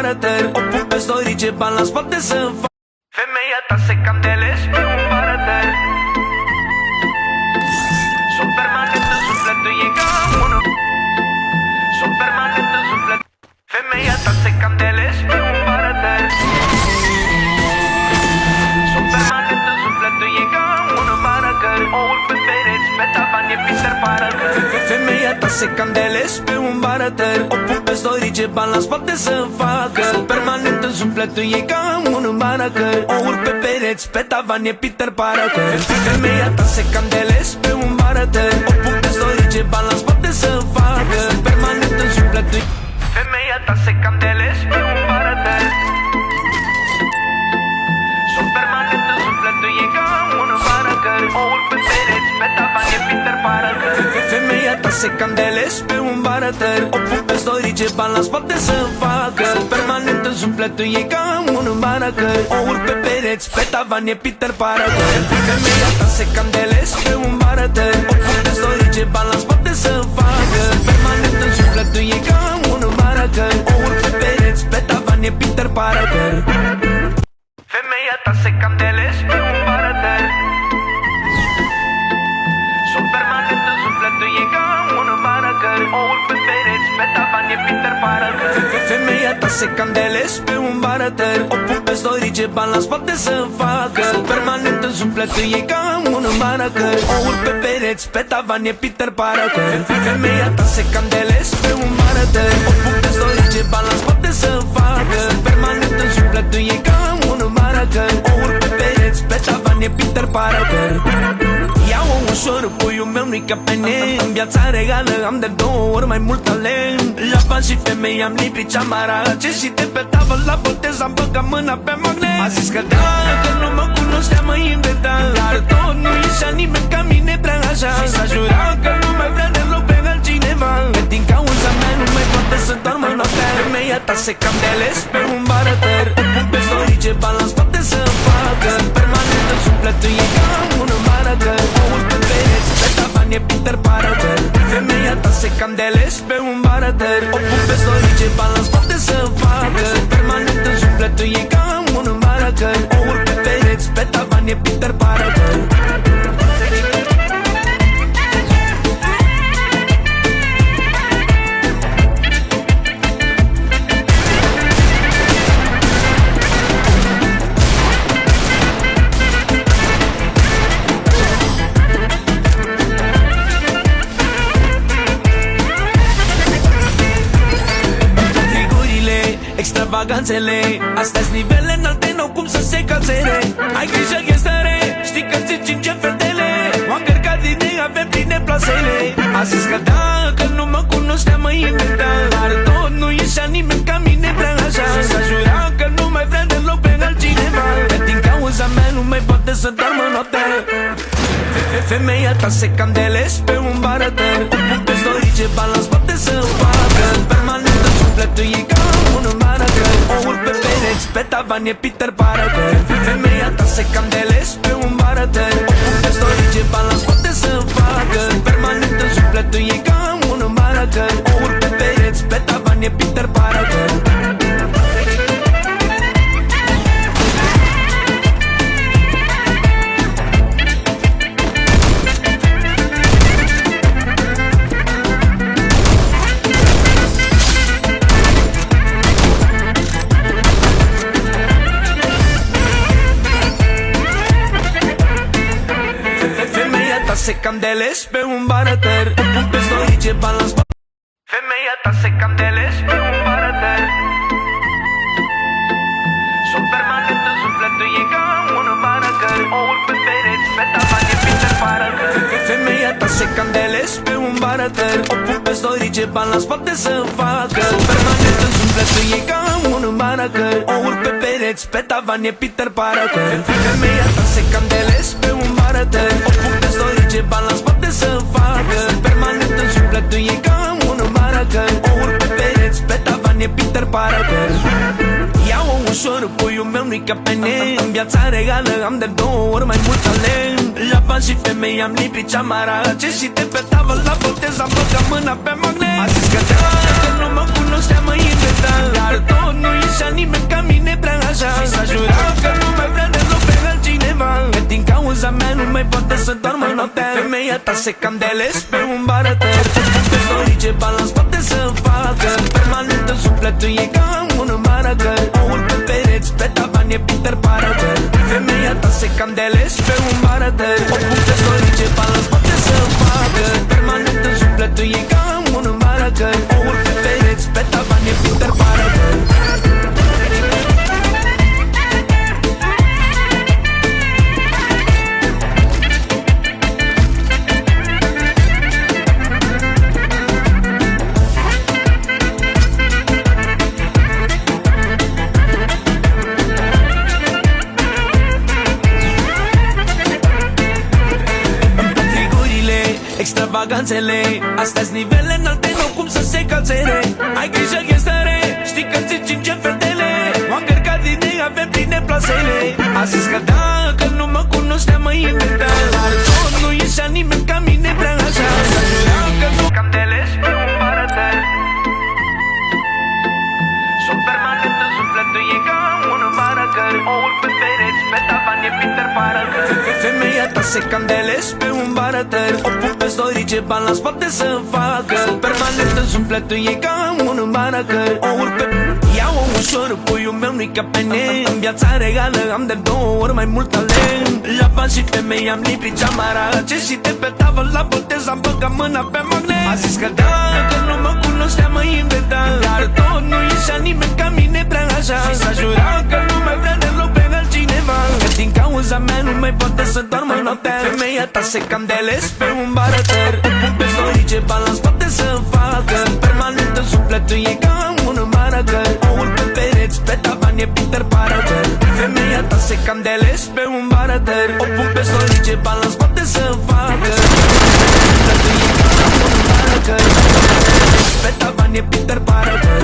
barater. O pun pe story ce bani la spate să fac. Femeia ta se cam de ales pe un barater. Sunt permanent în sufletul ei ca unul. Sunt permanent în suflet. Femeia ta se cam de ales pe un barater. Sunt permanent în sufletul ei ca unul barater. O urc pe pereți, pe tavan e Peter Parker. Femeia ta se cam de ales pe un barater. O pun pe story ce bani la spate să facă. Sunt permanent în sufletul ei ca unul barater. O urc pe pereți, pe tavan e Peter Parker. Femeia ta se cam de ales pe un barater. O pun pe story ce bani la spate să facă. Sunt permanent în sufletul ei. Femeia ta se cam de ales pe un barater. Sunt permanent în sufletul ei ca unul barater. O urc pe pereți, pe tavan e Peter Parker. Femeia ta se cam de ales pe un barater. O pun pe story ce bani la spate să facă. Sunt permanent în sufletul ei ca unul barater. O urc pe pereți, pe tavan e Peter Parker. Femeia ta se cam de ales pe un barater. O pun pe story ce bani la spate să facă. Sunt permanent în sufletul ei ca unul barater. O urc pe pereți, pe tavan e Peter Parker. Femeia ta se cam de ales pe un barater. Sunt permanent în sufletul ei ca unul barater. O urc pe pereți, pe tavan e Peter Parker. Femeia ta se cam de ales pe un barater. O pun pe story ce bani la spate să facă. Sunt permanent în sufletul ei ca unul barater. O urc pe pereți, pe tavan e Peter Parker. Femeia ta se cam de ales pe un barater. O pun pe story ce bani la spate să facă. Sunt permanent în sufletul ei ca unul barater. O urc pe pereți, pe tavan e Peter Parker. Ia-o ușor, puiul meu nu-i ca pe ne. În viața regală am de 2 ori mai mult talent. La bani și femei am lipit cea marace. Și de pe tavă la botez am băgat mâna pe magnet. A zis că dacă nu mă cunoștea mă inventa. Dar tot nu ieșea nimeni ca mine prea așa. Și s-a jurat că nu mai vrea deloc pe altcineva. Că din cauza mea nu mai poate să doarmă noaptea. Femeia ta se cam de ales pe un barater. O pun pe story ce bani la spate să facă. Permanent în sufletul ei ca unul barater. O urc pe pereți, pe tavan e Peter Parker. Femeia ta se cam de ales pe un barater. O pun pe story ce bani la spate să facă. Permanent în sufletul ei ca unul barater. O urc pe pereți, pe tavan e Peter Parker. Extravaganțele, astea-s nivele înalte, n-au cum să se cațere. Ai grijă că e stare, știi că ți cinge fetele. M-am încărcat din ei, avem pline plasele. A zis că dacă nu mă cunoștea mă inventa. Dar tot nu ieșea nimeni ca mine prea așa. Și s-a jurat că nu mai vrea deloc pe altcineva. Că din cauza mea nu mai poate să doarmă noaptea. Femeia ta se cam de ales pe un barater. O pun pe story ce bani la spate să facă. Permanent în sufletul ei ca unul barater. O urc pe pereți, pe tavan e Peter Parker. Femeia ta se cam de ales pe un barater. O pun pe story ce bani la spate să facă. Permanent în sufletul ei ca unul barater. O urc pe pereți, pe tavan e Peter Parker. Se cam de ales pe un barater. O pun pe story ce bani la spate. Femeia ta se cam de ales pe un barater. Sunt permanent în sufletul ei ca unul barater. O urc pe pereți, pe tavan e Peter Parker. Femeia ta se cam de ales pe un barater. O pun pe story ce bani la spate să facă. Sunt permanent în sufletul ei ca unul barater. O urc pe pereți, pe tavan e Peter Parker. Femeia ta se cam de ales pe un barater. O pun pe story ce bani la spate să facă. Permanent în sufletul ei ca unul barater. O urc pe pereți, pe tavan e Peter Parker. Ia-o ușor, puiul meu nu-i ca pe ne. În viața regală am de 2 ori mai mult talent. La bani și femei am lipit cea marace. Și de pe tavă la botez am băgat mâna pe magnet. A zis că dacă nu mă cunoștea mă inventa. Dar tot nu ieșea Femeia ta se candeles pe un barătăr. Te-ți dori ce bani la spate să facă. Permanent în sufletul e ca un maragăr. O urc pe pereți, pe tavan e Peter Parker. Femeia ta se candeles pe un barătăr. Te-ți dori ce bani la spate să facă. Permanent în sufletul e ca un maragăr. O urc pe pereți, pe tavan e Peter Parker. Extravaganțele, astea-s nivele înalte, nu cum să se calțere. Ai grijă, e stare, știi că ți cinge fetele. M-am cărcat din ei, avem pline plasele. A zis că dacă nu mă cunoștea, mă inventa. Dar tot nu ieșea nimeni ca mine prea așa. S-a jurat că nu candeles pe un barătăr. Sunt permanent în sufletul e ca un barăcăr. O urc pe pereți, pe tavan e Peter Parker. Femeia ta se candeles pe un barătăr. O pun pe story ce bani la spate să facă. Sunt permanent în sufletul e ca un barăcăr. O urc pe... Ia-o ușor, puiul meu nu-i ca pe nem. În viața reală am de 2 ori mai mult talent. La bani și femei am lipit geamara. Ce și de pe tavă la botez am băgat mâna pe magnet. A zis că dacă nu mă cunoștea, mă inventa. Dar tot nu ieșea nimeni ca mine prea așa. Și s-a jurat că nu mai vrea deloc pe altcineva. Că din cauza mea nu mai poate să doarmă noaptea. Femeia ta se candeles pe un barătăr. O pun pe story ce bani la spate să facă. Permanent în sufletul e ca un maragăr. O urc pe pereți, pe tavan e Peter Parker. Femeia ta se candeles pe un barătăr. O pun pe story ce bani la spate să facă. Sufletul e ca un maragăr. Pe tavan e Peter Parker.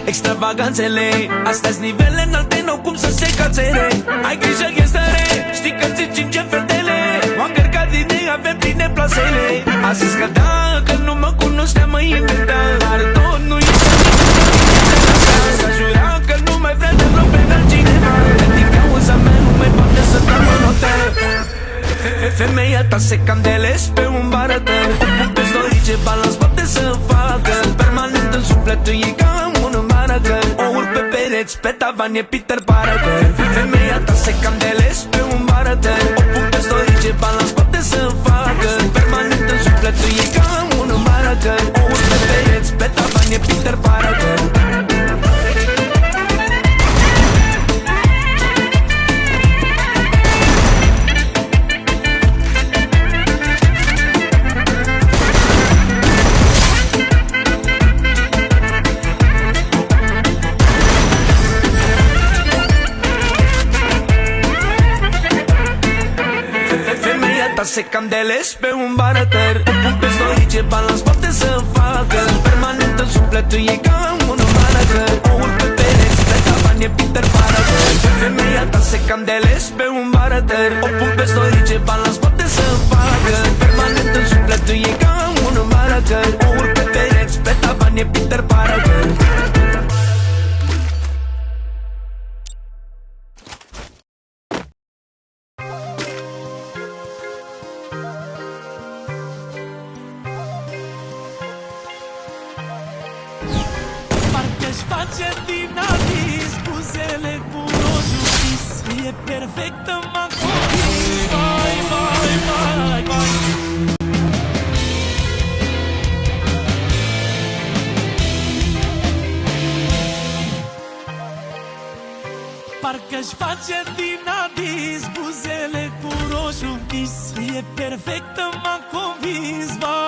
Extravaganțele, astea-s nivele înalte, n-au cum să se calțere. Ai grijă, e stare, știi că ți cinge fetele. M-am cărcat din ei, avem pline plasele. A zis că dacă nu mă cunoștea, mă inventa. Dar tot nu ieșea nimeni. S-a jurat că nu mai vrea deloc pe altcineva. Că din cauza mea nu mai poate să doarmă noaptea. Femeia ta se candeles pe un barătăr. O pun pe story ce bani la spate să facă. Permanent în sufletul e ca un maragăr. O urc pe pereți, pe tavan e Peter Parker. Femeia ta se candeles pe un barătăr. O pun pe story ce bani la spate să facă. Permanent în sufletul e ca un maragăr. O urc pe pereți, pe tavan e Peter Parker. Se candeles pe un barătăr. O pun pe story ce bani la spate să facă. Permanent în sufletul e ca un maragăr. O urc pe pereți, pe tavan e Peter Parker. Femeia ta se candeles pe un barătăr. O pun pe story ce bani la spate să facă. Permanent în sufletul e ca un maragăr. O urc pe pereți, pe tavan e Peter Parker. Face din adis buzele cu roșu vis. E perfectă, m-a convins. Vai, vai, vai, vai. Parcă-și face din adis buzele cu roșu vis. E perfectă, m-a convins. Vai,